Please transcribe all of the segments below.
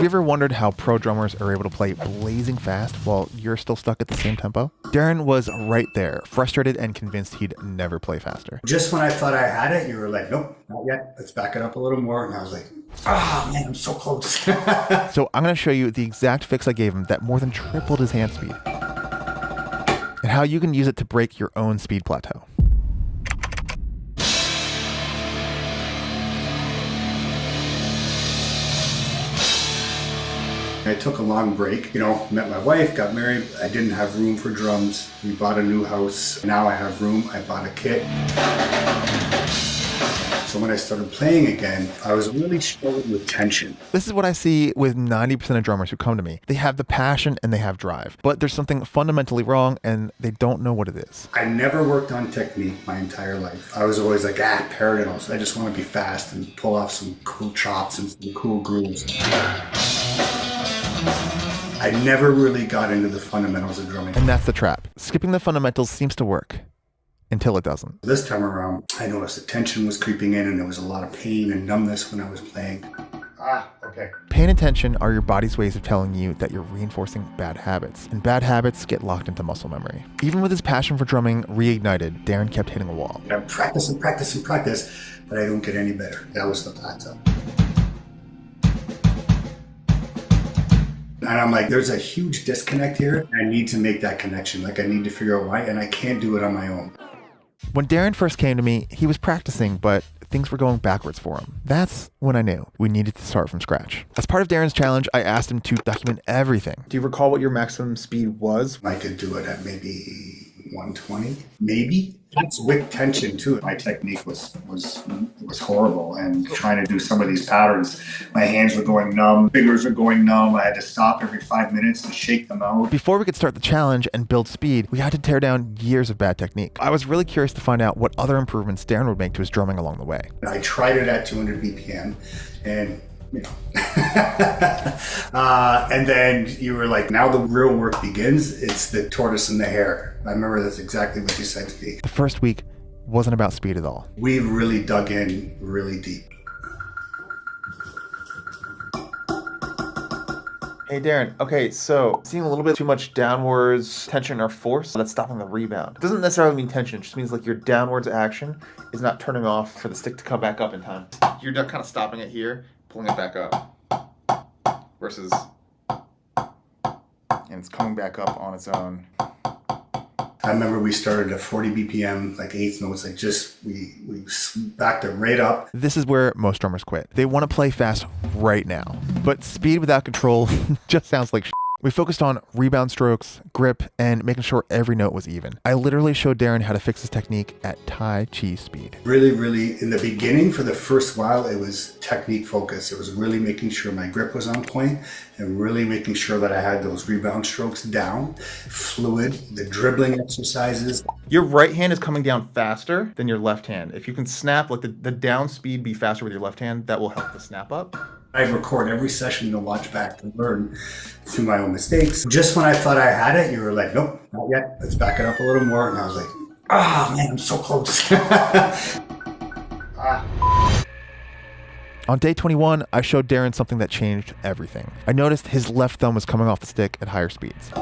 Have you ever wondered how pro drummers are able to play blazing fast while you're still stuck at the same tempo? Darren was right there, frustrated and convinced he'd never play faster. Just when I thought I had it, you were like, nope, not yet. Let's back it up a little more. And I was like, oh man, I'm so close. So I'm going to show you the exact fix I gave him that more than tripled his hand speed, and how you can use it to break your own speed plateau. I took a long break, met my wife, got married. I didn't have room for drums. We bought a new house. Now I have room. I bought a kit. So when I started playing again, I was really struggling with tension. This is what I see with 90% of drummers who come to me. They have the passion and they have drive, but there's something fundamentally wrong and they don't know what it is. I never worked on technique my entire life. I was always like, paradiddles. I just want to be fast and pull off some cool chops and some cool grooves. I never really got into the fundamentals of drumming. And that's the trap. Skipping the fundamentals seems to work until it doesn't. This time around, I noticed the tension was creeping in and there was a lot of pain and numbness when I was playing. Okay. Pain and tension are your body's ways of telling you that you're reinforcing bad habits, and bad habits get locked into muscle memory. Even with his passion for drumming reignited, Darren kept hitting a wall. I practice and practice and practice, but I don't get any better. That was the plateau. And I'm like, there's a huge disconnect here. I need to make that connection. Like, I need to figure out why, and I can't do it on my own. When Darren first came to me, he was practicing, but things were going backwards for him. That's when I knew we needed to start from scratch. As part of Darren's challenge, I asked him to document everything. Do you recall what your maximum speed was? I could do it at maybe 120, maybe. That's with tension too. My technique was horrible, and trying to do some of these patterns, my hands were going numb, fingers were going numb. I had to stop every 5 minutes to shake them out. Before we could start the challenge and build speed, we had to tear down years of bad technique. I was really curious to find out what other improvements Darren would make to his drumming along the way. I tried it at 200 BPM, and and then you were like, now the real work begins. It's the tortoise and the hare. I remember that's exactly what you said to me. The first week wasn't about speed at all. We really dug in really deep. Hey Darren, okay, so seeing a little bit too much downwards tension or force, that's stopping the rebound. It doesn't necessarily mean tension, it just means like your downwards action is not turning off for the stick to come back up in time. You're kind of stopping it here, pulling it back up, versus, and it's coming back up on its own. I remember we started at 40 BPM, like eighth notes, like just, we backed it right up. This is where most drummers quit. They want to play fast right now, but speed without control just sounds like shit. We focused on rebound strokes, grip, and making sure every note was even. I literally showed Darren how to fix his technique at Tai Chi speed. Really, in the beginning, for the first while, it was technique focus. It was really making sure my grip was on point and really making sure that I had those rebound strokes down, fluid, the dribbling exercises. Your right hand is coming down faster than your left hand. If you can snap, like the down speed be faster with your left hand, that will help the snap up. I record every session to watch back to learn through my own mistakes. Just when I thought I had it, you were like, nope, not yet. Let's back it up a little more. And I was like, man, I'm so close. On day 21, I showed Darren something that changed everything. I noticed his left thumb was coming off the stick at higher speeds.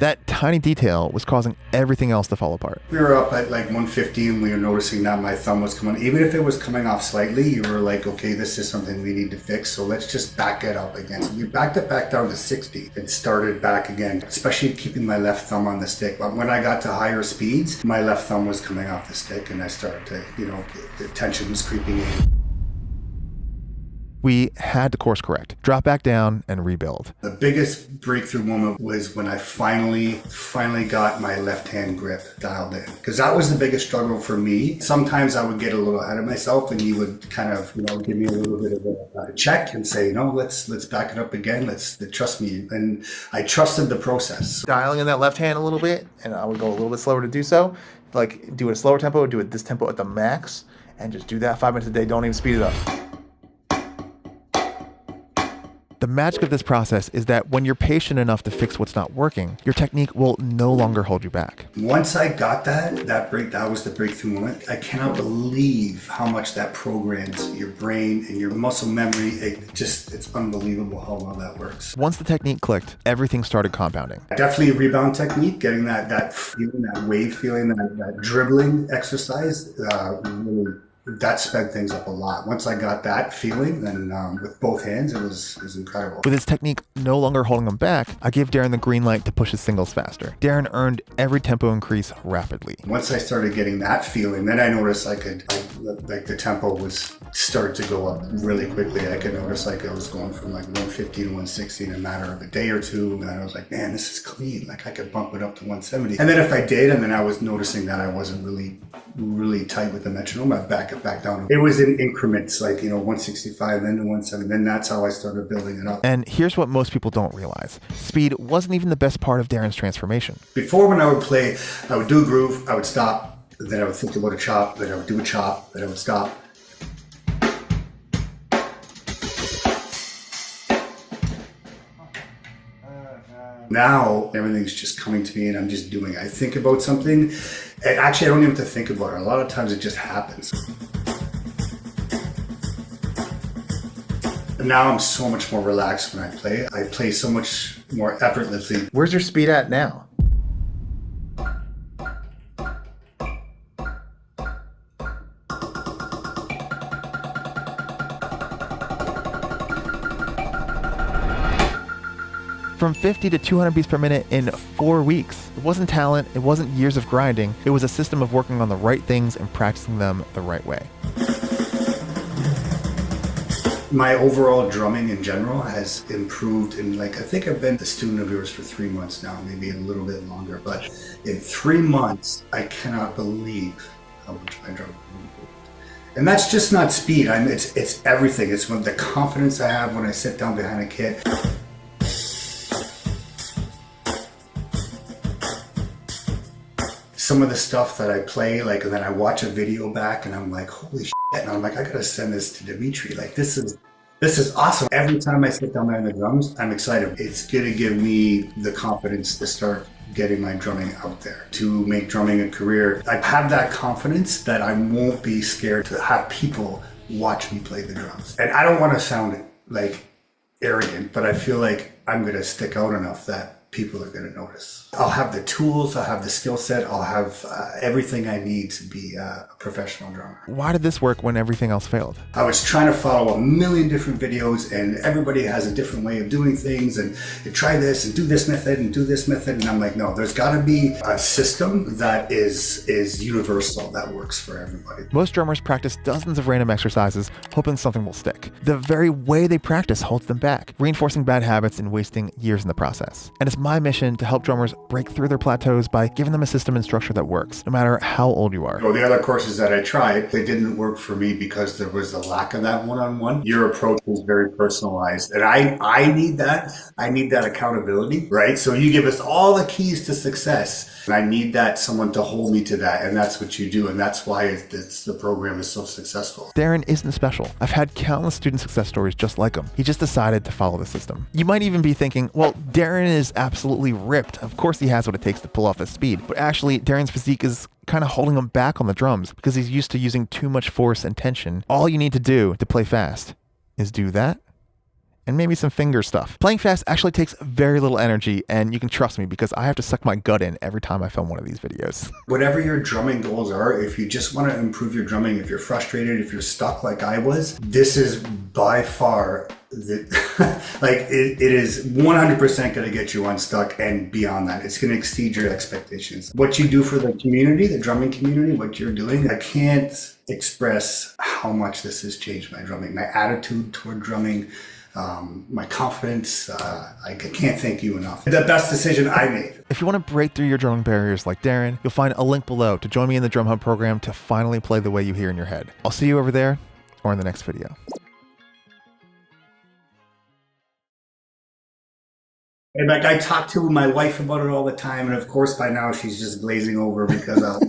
That tiny detail was causing everything else to fall apart. We were up at like 150 and we were noticing that my thumb was coming, even if it was coming off slightly, you were like, okay, this is something we need to fix, so let's just back it up again. So we backed it back down to 60 and started back again, especially keeping my left thumb on the stick. But when I got to higher speeds, my left thumb was coming off the stick and I started to, the tension was creeping in. We had to course correct, drop back down, and rebuild. The biggest breakthrough moment was when I finally got my left-hand grip dialed in. Because that was the biggest struggle for me. Sometimes I would get a little ahead of myself and you would kind of, give me a little bit of a check and say, no, let's back it up again. Let's trust me. And I trusted the process. Dialing in that left hand a little bit, and I would go a little bit slower to do so. Like, do it a slower tempo, do it this tempo at the max, and just do that 5 minutes a day. Don't even speed it up. The magic of this process is that when you're patient enough to fix what's not working, your technique will no longer hold you back. Once I got that was the breakthrough moment. I cannot believe how much that programs your brain and your muscle memory. It's unbelievable how well that works. Once the technique clicked, everything started compounding. Definitely a rebound technique, getting that feeling, that wave feeling, that dribbling exercise, really, that sped things up a lot. Once I got that feeling, then with both hands, it was incredible. With his technique no longer holding him back, I gave Darren the green light to push his singles faster. Darren earned every tempo increase rapidly. Once I started getting that feeling, then I noticed like the tempo was started to go up really quickly. I could notice like I was going from like 150 to 160 in a matter of a day or two. And I was like, man, this is clean. Like I could bump it up to 170. And then if I did, and then I was noticing that I wasn't really tight with the metronome, I'd back it back down. It was in increments, like, 165, then to 170. Then that's how I started building it up. And here's what most people don't realize. Speed wasn't even the best part of Darren's transformation. Before, when I would play, I would do a groove, I would stop, then I would think about a chop, then I would do a chop, then I would stop. Now, everything's just coming to me and I'm just doing it. I think about something, and actually I don't even have to think about it. A lot of times it just happens. Now I'm so much more relaxed when I play. I play so much more effortlessly. Where's your speed at now? From 50 to 200 beats per minute in 4 weeks. It wasn't talent, it wasn't years of grinding, it was a system of working on the right things and practicing them the right way. My overall drumming in general has improved, and I think I've been a student of yours for 3 months now, maybe a little bit longer, but in 3 months, I cannot believe how much my drumming improved. And that's just not speed, it's everything. It's the confidence I have when I sit down behind a kit. Some of the stuff that I play, and then I watch a video back and I'm like, holy shit. And I'm like, I gotta send this to Dimitri. This is awesome. Every time I sit down behind the drums, I'm excited. It's gonna give me the confidence to start getting my drumming out there, to make drumming a career. I have that confidence that I won't be scared to have people watch me play the drums. And I don't wanna sound arrogant, but I feel like I'm gonna stick out enough that people are going to notice. I'll have the tools, I'll have the skill set, I'll have everything I need to be a professional drummer. Why did this work when everything else failed? I was trying to follow a million different videos, and everybody has a different way of doing things, and you try this and do this method and do this method, and I'm like, no, there's got to be a system that is universal, that works for everybody. Most drummers practice dozens of random exercises hoping something will stick. The very way they practice holds them back, reinforcing bad habits and wasting years in the process. And it's my mission to help drummers break through their plateaus by giving them a system and structure that works, no matter how old you are. Well, the other courses that I tried, they didn't work for me because there was a lack of that one-on-one. Your approach is very personalized, and I need that. I need that accountability, right? So you give us all the keys to success, and I need someone to hold me to that, and that's what you do, and that's why the program is so successful. Darren isn't special. I've had countless student success stories just like him. He just decided to follow the system. You might even be thinking, well, Darren is absolutely ripped. Of course he has what it takes to pull off his speed. But actually, Darren's physique is kind of holding him back on the drums because he's used to using too much force and tension. All you need to do to play fast is do that and maybe some finger stuff. Playing fast actually takes very little energy, and you can trust me because I have to suck my gut in every time I film one of these videos. Whatever your drumming goals are, if you just want to improve your drumming, if you're frustrated, if you're stuck like I was, this is by far it is 100% going to get you unstuck, and beyond that, it's going to exceed your expectations. What you do for the community, the drumming community, what you're doing, I can't express how much this has changed my drumming, my attitude toward drumming, my confidence. I can't thank you enough. The best decision I made. If you want to break through your drumming barriers like Darren, you'll find a link below to join me in the Drum Hub program to finally play the way you hear in your head. I'll see you over there or in the next video. And I talk to my wife about it all the time, and of course by now she's just glazing over because I'll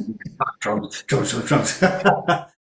drums.